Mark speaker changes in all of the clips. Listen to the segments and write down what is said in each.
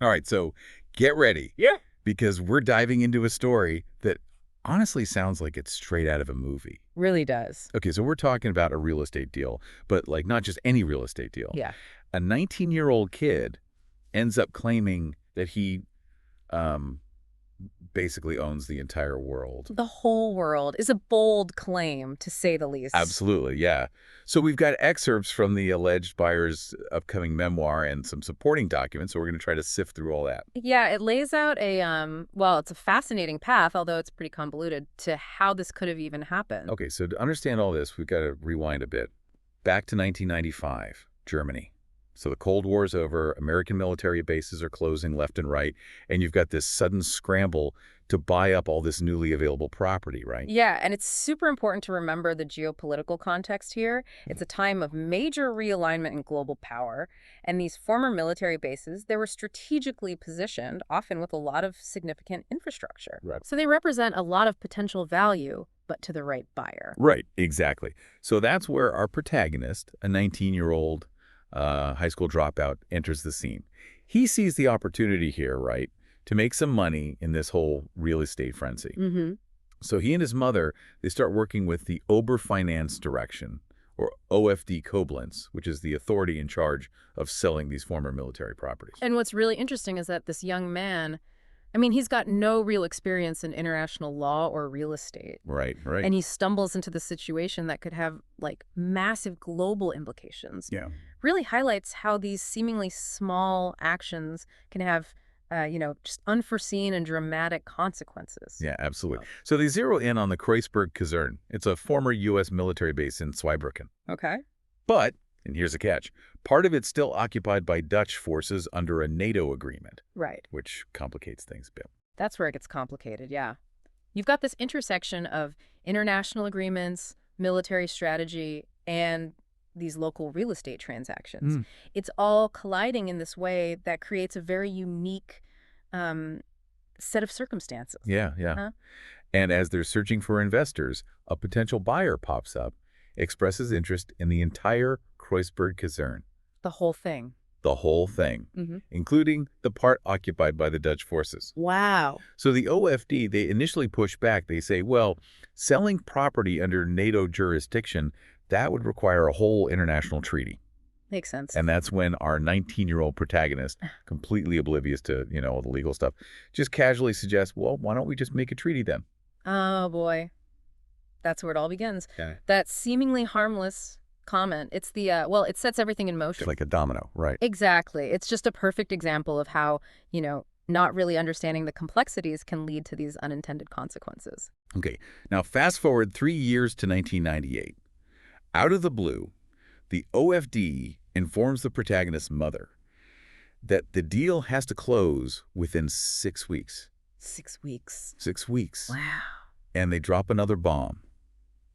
Speaker 1: All right, so get ready.
Speaker 2: Yeah.
Speaker 1: Because we're diving into a story that honestly sounds like it's straight out of a movie.
Speaker 2: Really does.
Speaker 1: Okay, so we're talking about a real estate deal, but like not just any real estate deal.
Speaker 2: Yeah.
Speaker 1: A 19-year-old kid ends up claiming that he um, basically owns the entire world.
Speaker 2: The whole world is a bold claim, to say the least.
Speaker 1: Absolutely, yeah. So we've got excerpts from the alleged buyer's upcoming memoir and some supporting documents, so we're going to try to sift through all that.
Speaker 2: Yeah, it lays out a, well, it's a fascinating path, although it's pretty convoluted, to how this could have even happened.
Speaker 1: Okay, so to understand all this, we've got to rewind a bit. Back to 1995, Germany. So the Cold War's over, American military bases are closing left and right, and you've got this sudden scramble to buy up all this newly available property, right?
Speaker 2: Yeah, and it's super important to remember the geopolitical context here. It's a time of major realignment in global power, and these former military bases, they were strategically positioned, often with a lot of significant infrastructure.
Speaker 1: Right.
Speaker 2: So they represent a lot of potential value, but to the right buyer.
Speaker 1: Right, exactly. So that's where our protagonist, a 19-year-old high school dropout, enters the scene. He sees the opportunity here, right, to make some money in this whole real estate frenzy.
Speaker 2: Mm-hmm.
Speaker 1: So he and his mother, they start working with the Oberfinance Direction, or OFD Koblenz, which is the authority in charge of selling these former military properties.
Speaker 2: And what's really interesting is that this young man, I mean, he's got no real experience in international law or real estate.
Speaker 1: Right, right.
Speaker 2: And he stumbles into the situation that could have, like, massive global implications.
Speaker 1: Yeah.
Speaker 2: Really highlights how these seemingly small actions can have, just unforeseen and dramatic consequences.
Speaker 1: Yeah, absolutely. So they zero in on the Kreuzberg Kaserne. It's a former U.S. military base in Zweibrücken.
Speaker 2: Okay.
Speaker 1: But, and here's a catch, part of it's still occupied by Dutch forces under a NATO agreement,
Speaker 2: Right.
Speaker 1: which complicates things a bit.
Speaker 2: That's where it gets complicated, yeah. You've got this intersection of international agreements, military strategy, and these local real estate transactions.
Speaker 1: Mm.
Speaker 2: It's all colliding in this way that creates a very unique set of circumstances.
Speaker 1: Yeah, yeah.
Speaker 2: Huh?
Speaker 1: And as they're searching for investors, a potential buyer pops up, expresses interest in the entire Kreuzberg Kaserne,
Speaker 2: The whole thing.
Speaker 1: the whole thing,
Speaker 2: Mm-hmm.
Speaker 1: including the part occupied by the Dutch forces.
Speaker 2: Wow.
Speaker 1: So the OFD, they initially push back. They say, well, selling property under NATO jurisdiction, that would require a whole international treaty.
Speaker 2: Makes sense.
Speaker 1: And that's when our 19-year-old protagonist, completely oblivious to, all the legal stuff, just casually suggests, well, why don't we just make a treaty then?
Speaker 2: Oh, boy. That's where it all begins.
Speaker 1: Yeah.
Speaker 2: That seemingly harmless comment. It's the, it sets everything in motion.
Speaker 1: Like a domino, right?
Speaker 2: Exactly. It's just a perfect example of how, not really understanding the complexities can lead to these unintended consequences.
Speaker 1: Okay, now fast forward 3 years to 1998. Out of the blue, the OFD informs the protagonist's mother that the deal has to close within 6 weeks.
Speaker 2: 6 weeks.
Speaker 1: 6 weeks.
Speaker 2: Wow.
Speaker 1: And they drop another bomb.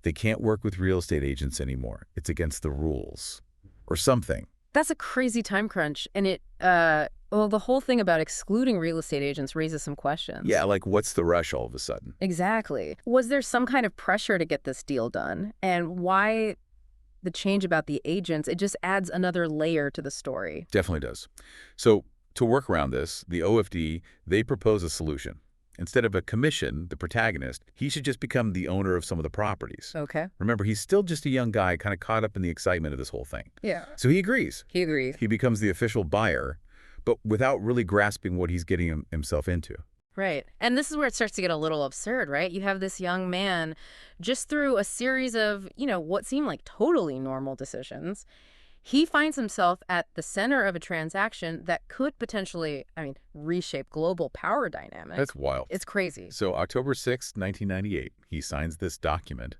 Speaker 1: They can't work with real estate agents anymore. It's against the rules. Or something.
Speaker 2: That's a crazy time crunch. And the whole thing about excluding real estate agents raises some questions.
Speaker 1: Yeah, like what's the rush all of a sudden?
Speaker 2: Exactly. Was there some kind of pressure to get this deal done? And why the change about the agents? It just adds another layer to the story.
Speaker 1: Definitely does. So to work around this, the OFD, they propose a solution. Instead of a commission, the protagonist, he should just become the owner of some of the properties.
Speaker 2: Okay.
Speaker 1: Remember, he's still just a young guy kind of caught up in the excitement of this whole thing.
Speaker 2: Yeah.
Speaker 1: So he agrees.
Speaker 2: He agrees.
Speaker 1: He becomes the official buyer, but without really grasping what he's getting himself into.
Speaker 2: Right. And this is where it starts to get a little absurd, right? You have this young man just through a series of, what seem like totally normal decisions. He finds himself at the center of a transaction that could potentially, reshape global power dynamics.
Speaker 1: That's wild.
Speaker 2: It's crazy.
Speaker 1: So October 6, 1998, he signs this document.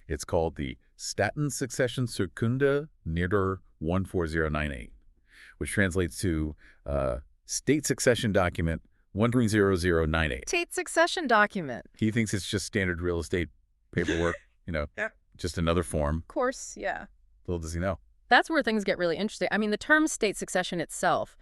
Speaker 1: It's called the Staatensuccessionsurkunde Nieder 14098, which translates to State Succession Document 130098.
Speaker 2: State succession document.
Speaker 1: He thinks it's just standard real estate paperwork,
Speaker 2: Yeah.
Speaker 1: just another form.
Speaker 2: Of course, yeah.
Speaker 1: Little does he know.
Speaker 2: That's where things get really interesting. The term state succession itself,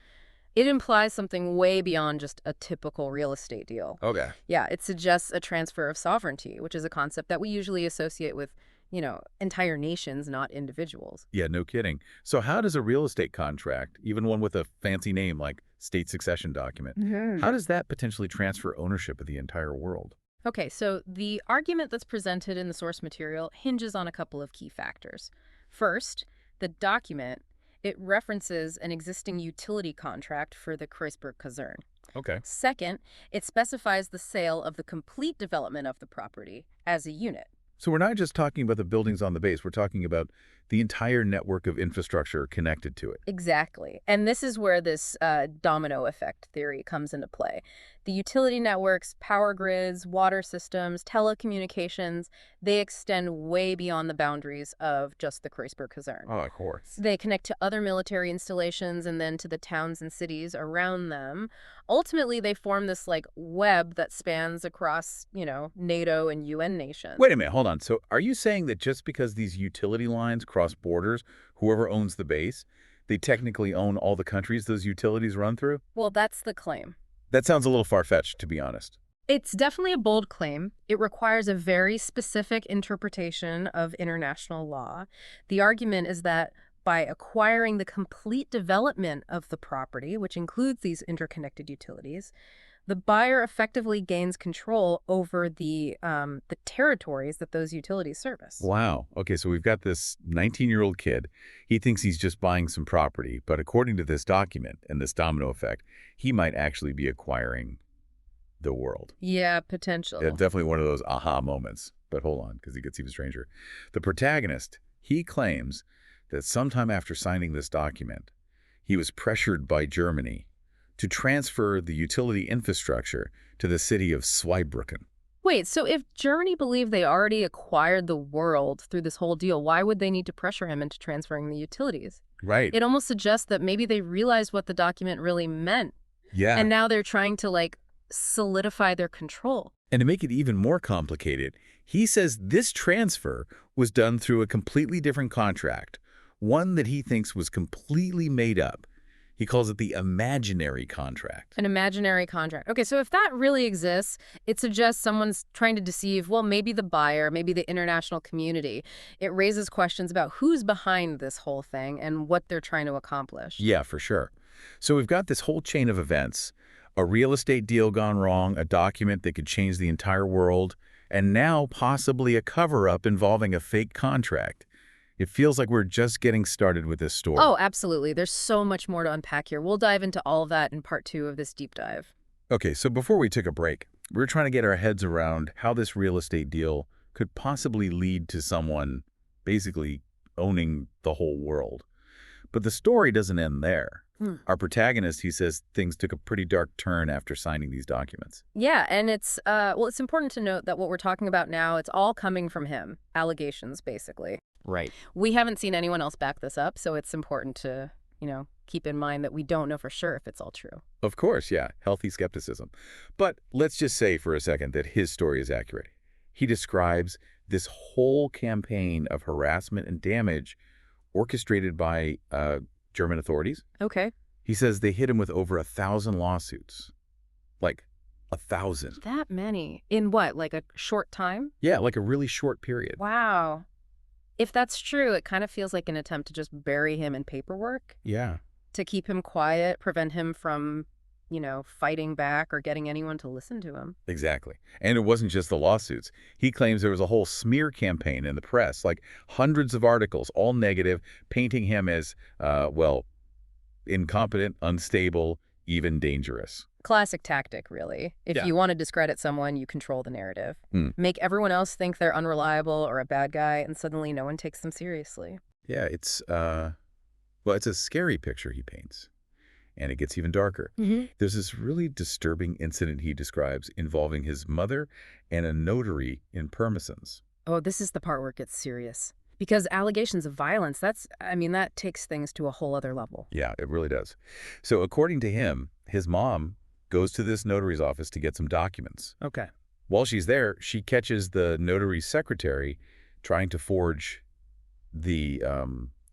Speaker 2: it implies something way beyond just a typical real estate deal.
Speaker 1: Okay.
Speaker 2: Yeah, it suggests a transfer of sovereignty, which is a concept that we usually associate with, entire nations, not individuals.
Speaker 1: Yeah, no kidding. So how does a real estate contract, even one with a fancy name like state succession document, how does that potentially transfer ownership of the entire world?
Speaker 2: Okay, so the argument that's presented in the source material hinges on a couple of key factors. First, the document, it references an existing utility contract for the Kreuzberg Kaserne.
Speaker 1: Okay.
Speaker 2: Second, it specifies the sale of the complete development of the property as a unit.
Speaker 1: So we're not just talking about the buildings on the base, we're talking about the entire network of infrastructure connected to it.
Speaker 2: Exactly. And this is where this domino effect theory comes into play. The utility networks, power grids, water systems, telecommunications, they extend way beyond the boundaries of just the Kreuzberg Kaserne.
Speaker 1: Oh, of course.
Speaker 2: They connect to other military installations and then to the towns and cities around them. Ultimately, they form this web that spans across, NATO and UN nations.
Speaker 1: Wait a minute, hold on. So are you saying that just because these utility lines cross borders, whoever owns the base, they technically own all the countries those utilities run through?
Speaker 2: Well, that's the claim.
Speaker 1: That sounds a little far-fetched, to be honest.
Speaker 2: It's definitely a bold claim. It requires a very specific interpretation of international law. The argument is that by acquiring the complete development of the property, which includes these interconnected utilities, the buyer effectively gains control over the territories that those utilities service.
Speaker 1: Wow. Okay, so we've got this 19-year-old kid. He thinks he's just buying some property, but according to this document and this domino effect, he might actually be acquiring the world.
Speaker 2: Yeah, potential.
Speaker 1: Yeah, definitely one of those aha moments. But hold on, because he gets even stranger. The protagonist, he claims that sometime after signing this document, he was pressured by Germany to transfer the utility infrastructure to the city of Zweibrücken.
Speaker 2: Wait, so if Germany believed they already acquired the world through this whole deal, why would they need to pressure him into transferring the utilities?
Speaker 1: Right.
Speaker 2: It almost suggests that maybe they realized what the document really meant.
Speaker 1: Yeah.
Speaker 2: And now they're trying to, solidify their control.
Speaker 1: And to make it even more complicated, he says this transfer was done through a completely different contract, one that he thinks was completely made up. He calls it the imaginary contract.
Speaker 2: An imaginary contract. Okay, so if that really exists, it suggests someone's trying to deceive, well, maybe the buyer, maybe the international community. It raises questions about who's behind this whole thing and what they're trying to accomplish.
Speaker 1: Yeah, for sure. So we've got this whole chain of events, a real estate deal gone wrong, a document that could change the entire world, and now possibly a cover-up involving a fake contract. It feels like we're just getting started with this story.
Speaker 2: Oh, absolutely. There's so much more to unpack here. We'll dive into all of that in part 2 of this deep dive.
Speaker 1: Okay, so before we took a break, we were trying to get our heads around how this real estate deal could possibly lead to someone basically owning the whole world. But the story doesn't end there. Our protagonist, he says things took a pretty dark turn after signing these documents.
Speaker 2: Yeah, and it's important to note that what we're talking about now, it's all coming from him. Allegations, basically.
Speaker 1: Right.
Speaker 2: We haven't seen anyone else back this up, so it's important to, keep in mind that we don't know for sure if it's all true.
Speaker 1: Of course, yeah. Healthy skepticism. But let's just say for a second that his story is accurate. He describes this whole campaign of harassment and damage orchestrated by German authorities.
Speaker 2: Okay.
Speaker 1: He says they hit him with over 1,000 lawsuits. Like 1,000.
Speaker 2: That many. In what, a short time?
Speaker 1: Yeah, like a really short period.
Speaker 2: Wow. If that's true, it kind of feels like an attempt to just bury him in paperwork.
Speaker 1: Yeah.
Speaker 2: To keep him quiet, prevent him from, fighting back or getting anyone to listen to him.
Speaker 1: Exactly. And it wasn't just the lawsuits. He claims there was a whole smear campaign in the press, like hundreds of articles, all negative, painting him as, incompetent, unstable, even dangerous.
Speaker 2: Classic tactic, really. If you want to discredit someone, you control the narrative. Make everyone else think they're unreliable or a bad guy, and suddenly no one takes them seriously.
Speaker 1: Yeah, it's a scary picture he paints. And it gets even darker. There's this really disturbing incident he describes involving his mother and a notary in Pirmasens.
Speaker 2: Oh, this is the part where it gets serious. Because allegations of violence, that takes things to a whole other level.
Speaker 1: Yeah, it really does. So according to him, his mom goes to this notary's office to get some documents.
Speaker 2: Okay.
Speaker 1: While she's there, she catches the notary's secretary trying to forge the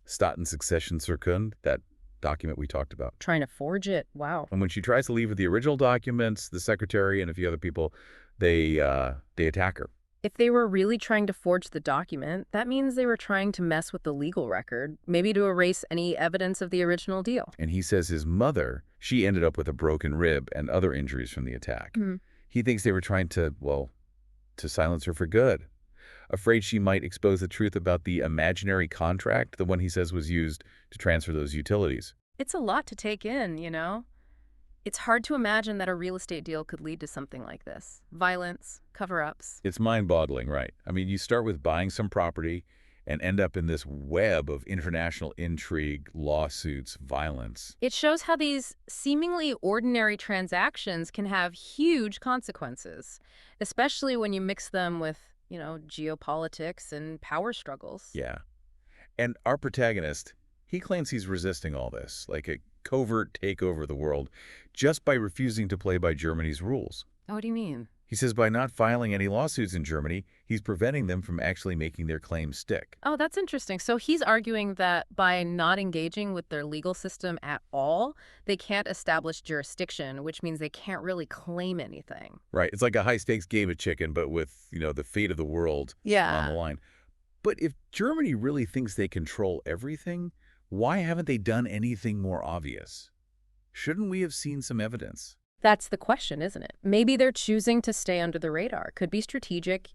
Speaker 1: Staaten Successionsurkunde, that document we talked about.
Speaker 2: Trying to forge it. Wow.
Speaker 1: And when she tries to leave with the original documents, the secretary and a few other people, they attack her.
Speaker 2: If they were really trying to forge the document, that means they were trying to mess with the legal record, maybe to erase any evidence of the original deal.
Speaker 1: And he says his mother, she ended up with a broken rib and other injuries from the attack.
Speaker 2: Hmm.
Speaker 1: He thinks they were trying to, well, to silence her for good. Afraid she might expose the truth about the imaginary contract, the one he says was used to transfer those utilities.
Speaker 2: It's a lot to take in, you know? It's hard to imagine that a real estate deal could lead to something like this. Violence, cover-ups.
Speaker 1: It's mind-boggling, right? I mean, you start with buying some property and end up in this web of international intrigue, lawsuits, violence.
Speaker 2: It shows how these seemingly ordinary transactions can have huge consequences, especially when you mix them with, geopolitics and power struggles.
Speaker 1: Yeah. And our protagonist, he claims he's resisting all this, like a covert takeover of the world, just by refusing to play by Germany's rules.
Speaker 2: Oh, what do you mean?
Speaker 1: He says by not filing any lawsuits in Germany, he's preventing them from actually making their claims stick.
Speaker 2: Oh, that's interesting. So he's arguing that by not engaging with their legal system at all, they can't establish jurisdiction, which means they can't really claim anything.
Speaker 1: Right. It's like a high-stakes game of chicken, but with, the fate of the world on the line. But if Germany really thinks they control everything, why haven't they done anything more obvious? Shouldn't we have seen some evidence?
Speaker 2: That's the question, isn't it? Maybe they're choosing to stay under the radar. Could be strategic,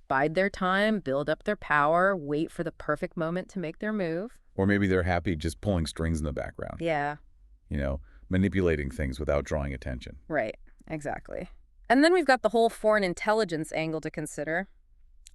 Speaker 2: bide their time, build up their power, wait for the perfect moment to make their move.
Speaker 1: Or maybe they're happy just pulling strings in the background.
Speaker 2: Yeah.
Speaker 1: Manipulating things without drawing attention.
Speaker 2: Right, exactly. And then we've got the whole foreign intelligence angle to consider.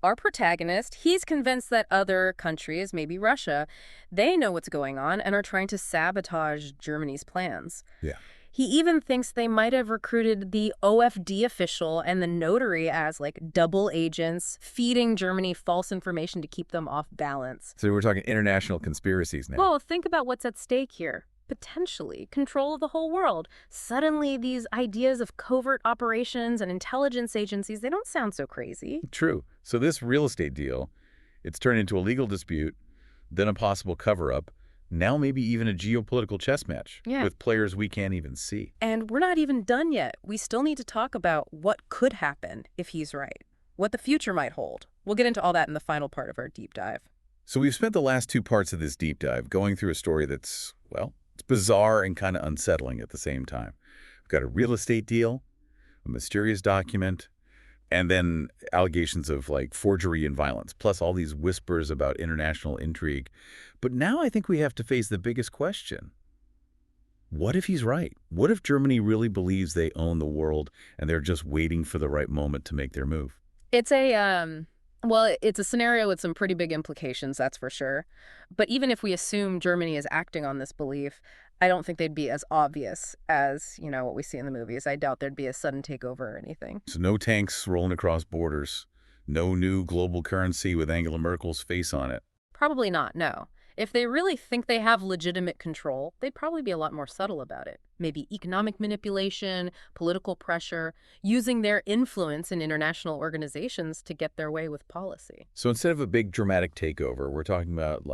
Speaker 2: Our protagonist, he's convinced that other countries, maybe Russia, they know what's going on and are trying to sabotage Germany's plans.
Speaker 1: Yeah.
Speaker 2: He even thinks they might have recruited the OFD official and the notary as double agents, feeding Germany false information to keep them off balance.
Speaker 1: So we're talking international conspiracies now.
Speaker 2: Well, think about what's at stake here. Potentially control of the whole world. Suddenly, these ideas of covert operations and intelligence agencies, they don't sound so crazy.
Speaker 1: True. So this real estate deal, it's turned into a legal dispute, then a possible cover-up, now maybe even a geopolitical chess match with players we can't even see.
Speaker 2: And we're not even done yet. We still need to talk about what could happen if he's right, what the future might hold. We'll get into all that in the final part of our deep dive.
Speaker 1: So we've spent the last two parts of this deep dive going through a story that's, it's bizarre and kind of unsettling at the same time. We've got a real estate deal, a mysterious document, and then allegations of forgery and violence, plus all these whispers about international intrigue. But now I think we have to face the biggest question. What if he's right? What if Germany really believes they own the world and they're just waiting for the right moment to make their move?
Speaker 2: It's it's a scenario with some pretty big implications, that's for sure. But even if we assume Germany is acting on this belief, I don't think they'd be as obvious as, what we see in the movies. I doubt there'd be a sudden takeover or anything.
Speaker 1: So no tanks rolling across borders, no new global currency with Angela Merkel's face on it.
Speaker 2: Probably not, no. If they really think they have legitimate control, they'd probably be a lot more subtle about it. Maybe economic manipulation, political pressure, using their influence in international organizations to get their way with policy.
Speaker 1: So instead of a big dramatic takeover, we're talking about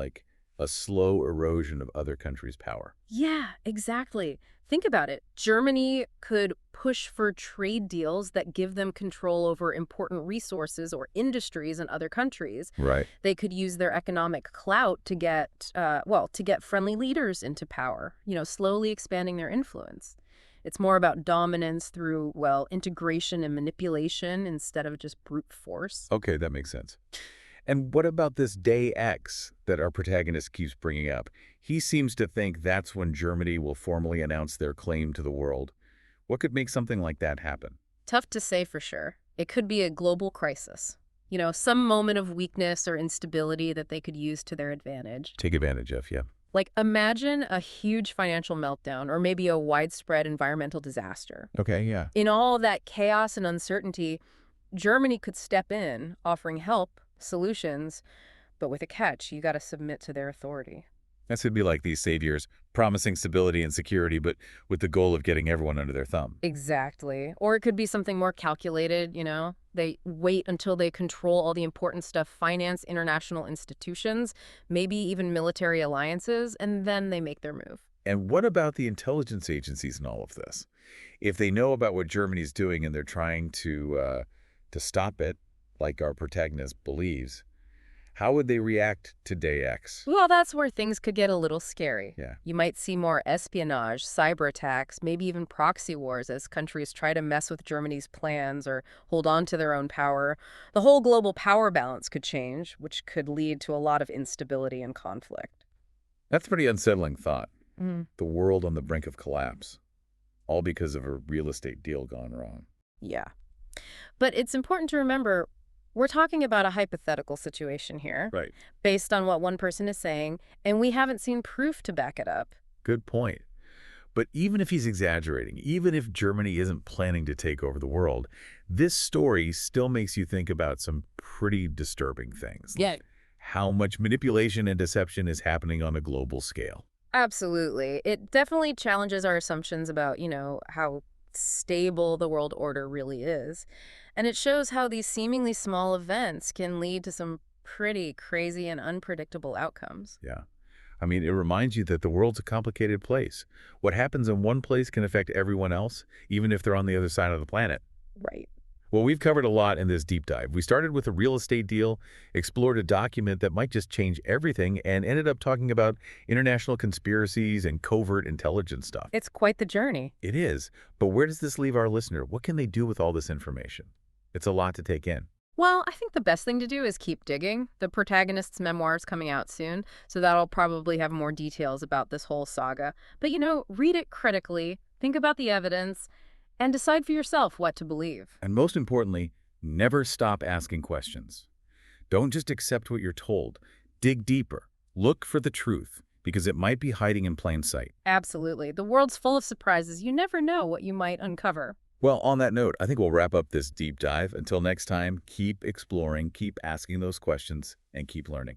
Speaker 1: a slow erosion of other countries' power.
Speaker 2: Yeah, exactly. Think about it. Germany could push for trade deals that give them control over important resources or industries in other countries.
Speaker 1: Right.
Speaker 2: They could use their economic clout to get friendly leaders into power, slowly expanding their influence. It's more about dominance through, integration and manipulation instead of just brute force.
Speaker 1: Okay, that makes sense. And what about this day X that our protagonist keeps bringing up? He seems to think that's when Germany will formally announce their claim to the world. What could make something like that happen?
Speaker 2: Tough to say for sure. It could be a global crisis. Some moment of weakness or instability that they could use to their advantage.
Speaker 1: Take advantage of, yeah.
Speaker 2: Imagine a huge financial meltdown or maybe a widespread environmental disaster.
Speaker 1: Okay, yeah.
Speaker 2: In all that chaos and uncertainty, Germany could step in, offering help, solutions, but with a catch. You got to submit to their authority.
Speaker 1: That would be like these saviors promising stability and security, but with the goal of getting everyone under their thumb.
Speaker 2: Exactly. Or it could be something more calculated, They wait until they control all the important stuff, finance international institutions, maybe even military alliances, and then they make their move.
Speaker 1: And what about the intelligence agencies in all of this? If they know about what Germany's doing and they're trying to stop it, like our protagonist believes, how would they react to day X?
Speaker 2: Well, that's where things could get a little scary.
Speaker 1: Yeah.
Speaker 2: You might see more espionage, cyber attacks, maybe even proxy wars as countries try to mess with Germany's plans or hold on to their own power. The whole global power balance could change, which could lead to a lot of instability and conflict.
Speaker 1: That's a pretty unsettling thought.
Speaker 2: Mm,
Speaker 1: The world on the brink of collapse, all because of a real estate deal gone wrong.
Speaker 2: yeah. But it's important to remember we're talking about a hypothetical situation here,
Speaker 1: Right.
Speaker 2: based on what one person is saying, and we haven't seen proof to back it up.
Speaker 1: Good point. But even if he's exaggerating, even if Germany isn't planning to take over the world, this story still makes you think about some pretty disturbing things.
Speaker 2: Yeah.
Speaker 1: How much manipulation and deception is happening on a global scale.
Speaker 2: Absolutely. It definitely challenges our assumptions about, how stable the world order really is. And it shows how these seemingly small events can lead to some pretty crazy and unpredictable outcomes.
Speaker 1: Yeah. I mean, it reminds you that the world's a complicated place. What happens in one place can affect everyone else, even if they're on the other side of the planet.
Speaker 2: Right.
Speaker 1: Well, we've covered a lot in this deep dive. We started with a real estate deal, explored a document that might just change everything, and ended up talking about international conspiracies and covert intelligence stuff.
Speaker 2: It's quite the journey.
Speaker 1: It is, but where does this leave our listener? What can they do with all this information? It's a lot to take in.
Speaker 2: Well, I think the best thing to do is keep digging. The protagonist's memoir is coming out soon, so that'll probably have more details about this whole saga. But, read it critically, think about the evidence, and decide for yourself what to believe.
Speaker 1: And most importantly, never stop asking questions. Don't just accept what you're told. Dig deeper. Look for the truth, because it might be hiding in plain sight.
Speaker 2: Absolutely. The world's full of surprises. You never know what you might uncover.
Speaker 1: Well, on that note, I think we'll wrap up this deep dive. Until next time, keep exploring, keep asking those questions, and keep learning.